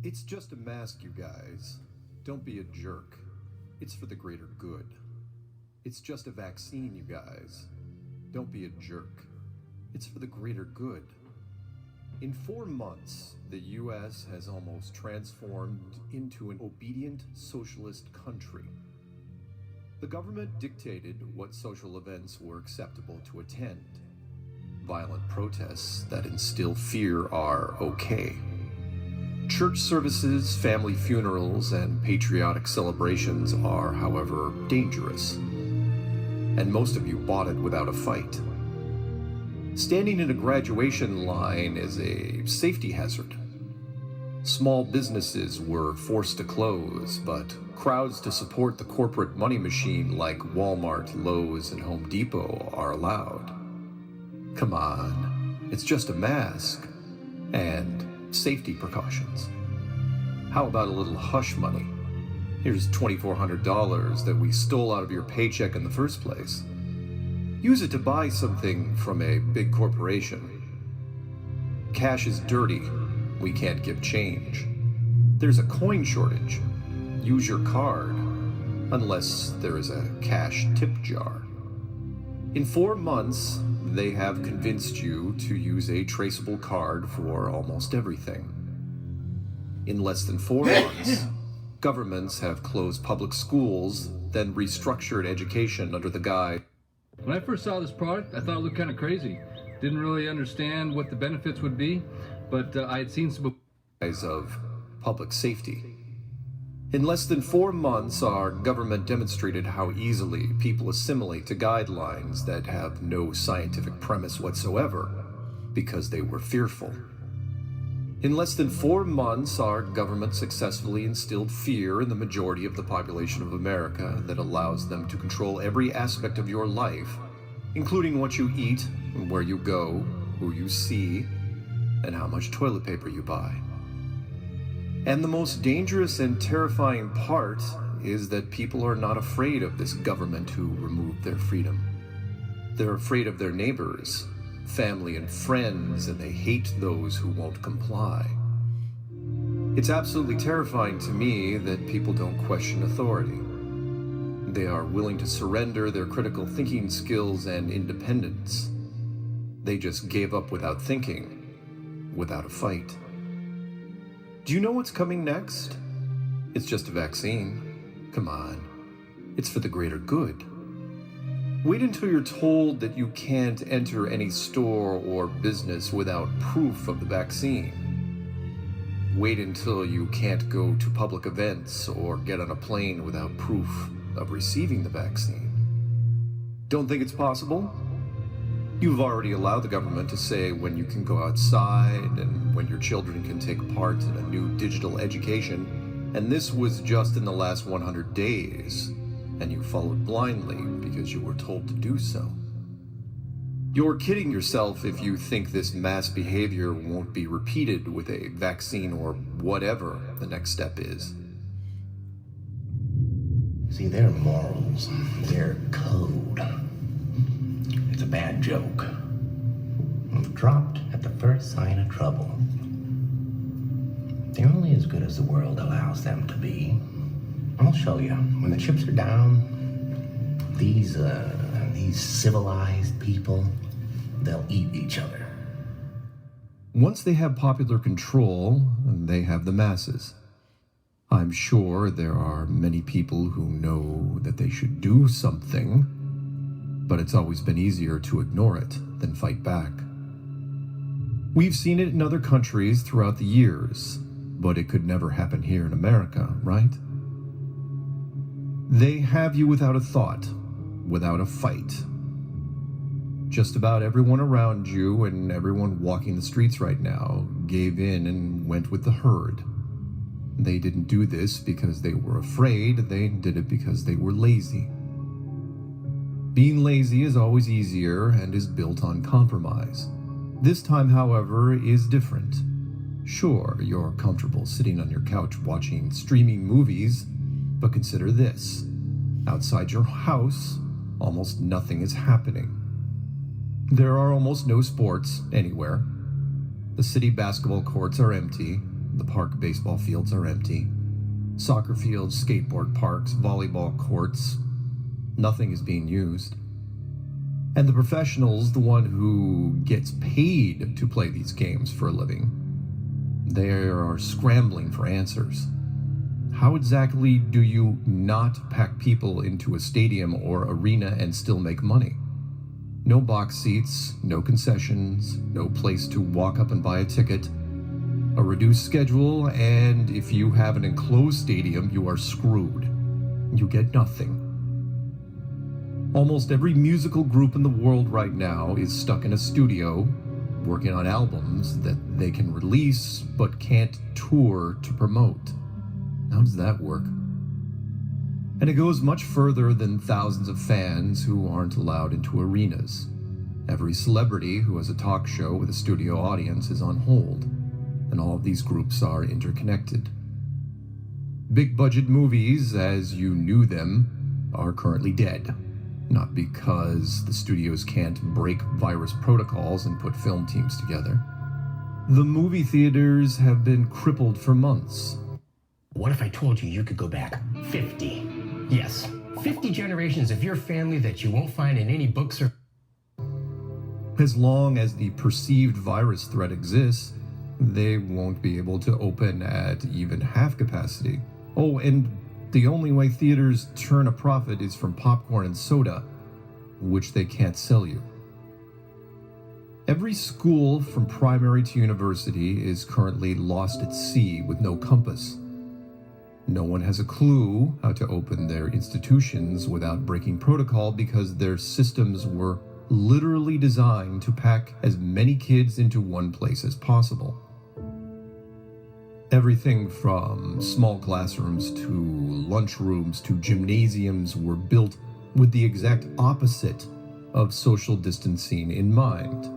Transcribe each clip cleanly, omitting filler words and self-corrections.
It's just a mask, you guys. Don't be a jerk. It's for the greater good. It's just a vaccine, you guys. Don't be a jerk. It's for the greater good. In 4 months, the US has almost transformed into an obedient socialist country. The government dictated what social events were acceptable to attend. Violent protests that instill fear are okay. Church services, family funerals, and patriotic celebrations are, however, dangerous. And most of you bought it without a fight. Standing in a graduation line is a safety hazard. Small businesses were forced to close, but crowds to support the corporate money machine like Walmart, Lowe's, and Home Depot are allowed. Come on, it's just a mask and safety precautions. How about a little hush money? Here's $2,400 that we stole out of your paycheck in the first place. Use it to buy something from a big corporation. Cash is dirty. We can't give change. There's a coin shortage. Use your card, unless there is a cash tip jar. In 4 months, they have convinced you to use a traceable card for almost everything. In less than 4 months, governments have closed public schools, then restructured education under the guise When I first saw this product, I thought it looked kind of crazy. Didn't really understand what the benefits would be, but I had seen some of public safety. In less than 4 months, our government demonstrated how easily people assimilate to guidelines that have no scientific premise whatsoever because they were fearful. In less than 4 months, our government successfully instilled fear in the majority of the population of America that allows them to control every aspect of your life, including what you eat, where you go, who you see, and how much toilet paper you buy. And the most dangerous and terrifying part is that people are not afraid of this government who removed their freedom. They're afraid of their neighbors, family and friends, and they hate those who won't comply. It's absolutely terrifying to me that people don't question authority. They are willing to surrender their critical thinking skills and independence. They just gave up without thinking, without a fight. Do you know what's coming next? It's just a vaccine. Come on. It's for the greater good. Wait until you're told that you can't enter any store or business without proof of the vaccine. Wait until you can't go to public events or get on a plane without proof of receiving the vaccine. Don't think it's possible? You've already allowed the government to say when you can go outside and when your children can take part in a new digital education, and this was just in the last 100 days. And you followed blindly because you were told to do so. You're kidding yourself if you think this mass behavior won't be repeated with a vaccine or whatever the next step is. See, their morals, their code, it's a bad joke. Dropped at the first sign of trouble. They're only as good as the world allows them to be. I'll show you. When the chips are down, these civilized people, they'll eat each other. Once they have popular control, they have the masses. I'm sure there are many people who know that they should do something, but it's always been easier to ignore it than fight back. We've seen it in other countries throughout the years, but it could never happen here in America, right? They have you without a thought, without a fight. Just about everyone around you and everyone walking the streets right now gave in and went with the herd. They didn't do this because they were afraid, they did it because they were lazy. Being lazy is always easier and is built on compromise. This time, however, is different. Sure, you're comfortable sitting on your couch watching streaming movies, but consider this. Outside your house, almost nothing is happening. There are almost no sports anywhere. The city basketball courts are empty. The park baseball fields are empty. Soccer fields, skateboard parks, volleyball courts, nothing is being used. And the professionals, the one who gets paid to play these games for a living, they are scrambling for answers. How exactly do you not pack people into a stadium or arena and still make money? No box seats, no concessions, no place to walk up and buy a ticket, a reduced schedule, and if you have an enclosed stadium, you are screwed. You get nothing. Almost every musical group in the world right now is stuck in a studio, working on albums that they can release but can't tour to promote. How does that work? And it goes much further than thousands of fans who aren't allowed into arenas. Every celebrity who has a talk show with a studio audience is on hold, and all of these groups are interconnected. Big budget movies, as you knew them, are currently dead. Not because the studios can't break virus protocols and put film teams together. The movie theaters have been crippled for months. What if I told you could go back 50? Yes, 50 generations of your family that you won't find in any books or... As long as the perceived virus threat exists, they won't be able to open at even half capacity. Oh, and the only way theaters turn a profit is from popcorn and soda, which they can't sell you. Every school from primary to university is currently lost at sea with no compass. No one has a clue how to open their institutions without breaking protocol because their systems were literally designed to pack as many kids into one place as possible. Everything from small classrooms to lunchrooms to gymnasiums were built with the exact opposite of social distancing in mind.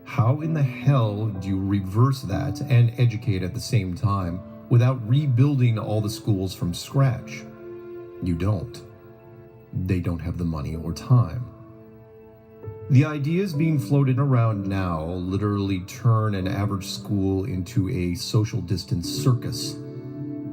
How in the hell do you reverse that and educate at the same time without rebuilding all the schools from scratch? You don't. They don't have the money or time. The ideas being floated around now literally turn an average school into a social distance circus.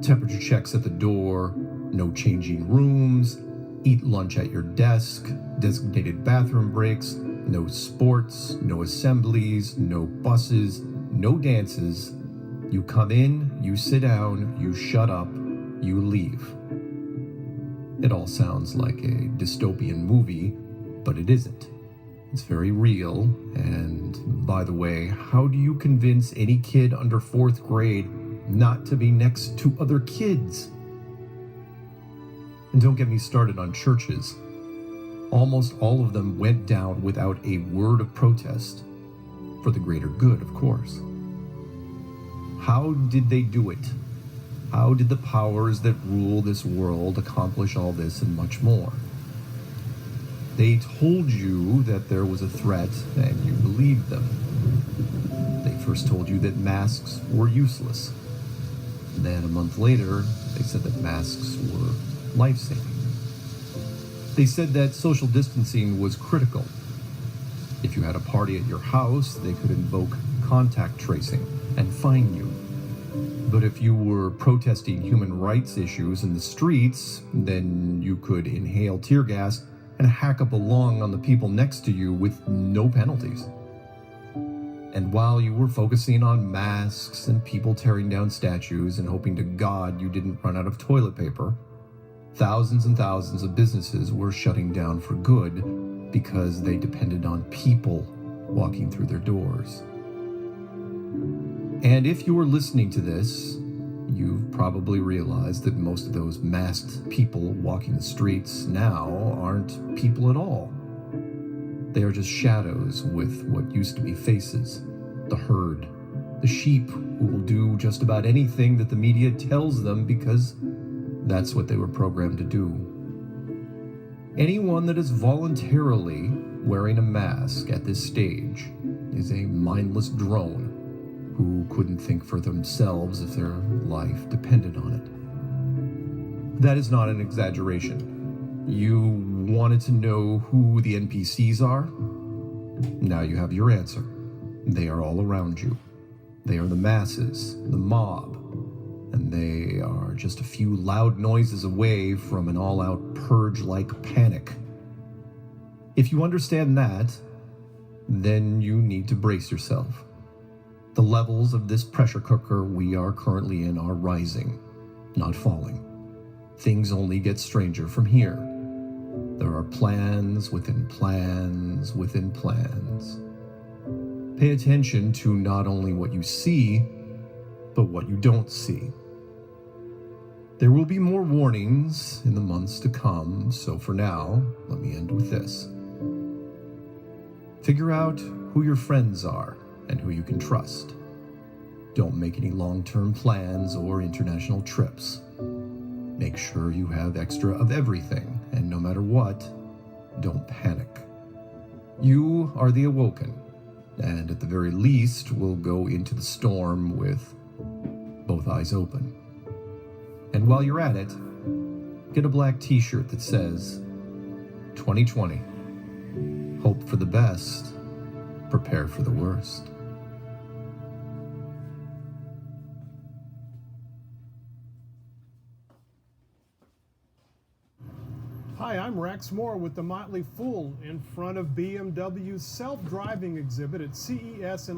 Temperature checks at the door, no changing rooms, eat lunch at your desk, designated bathroom breaks, no sports, no assemblies, no buses, no dances. You come in, you sit down, you shut up, you leave. It all sounds like a dystopian movie, but it isn't. It's very real, and by the way, how do you convince any kid under 4th grade not to be next to other kids? And don't get me started on churches. Almost all of them went down without a word of protest. For the greater good, of course. How did they do it? How did the powers that rule this world accomplish all this and much more? They told you that there was a threat, and you believed them. They first told you that masks were useless. Then a month later, they said that masks were life-saving. They said that social distancing was critical. If you had a party at your house, they could invoke contact tracing and fine you. But if you were protesting human rights issues in the streets, then you could inhale tear gas and hack up a lung on the people next to you with no penalties. And while you were focusing on masks and people tearing down statues and hoping to God you didn't run out of toilet paper, thousands and thousands of businesses were shutting down for good because they depended on people walking through their doors. And if you were listening to this, you've probably realized that most of those masked people walking the streets now aren't people at all. They are just shadows with what used to be faces. The herd. The sheep who will do just about anything that the media tells them because that's what they were programmed to do. Anyone that is voluntarily wearing a mask at this stage is a mindless drone who couldn't think for themselves if their life depended on it. That is not an exaggeration. You wanted to know who the NPCs are? Now you have your answer. They are all around you. They are the masses, the mob, and they are just a few loud noises away from an all-out purge-like panic. If you understand that, then you need to brace yourself. The levels of this pressure cooker we are currently in are rising, not falling. Things only get stranger from here. There are plans within plans within plans. Pay attention to not only what you see, but what you don't see. There will be more warnings in the months to come, so for now, let me end with this. Figure out who your friends are and who you can trust. Don't make any long-term plans or international trips. Make sure you have extra of everything, and no matter what, don't panic. You are the Awoken, and at the very least will go into the storm with both eyes open. And while you're at it, get a black t-shirt that says 2020. Hope for the best, prepare for the worst. Hi, I'm Rex Moore with the Motley Fool in front of BMW's self-driving exhibit at CES in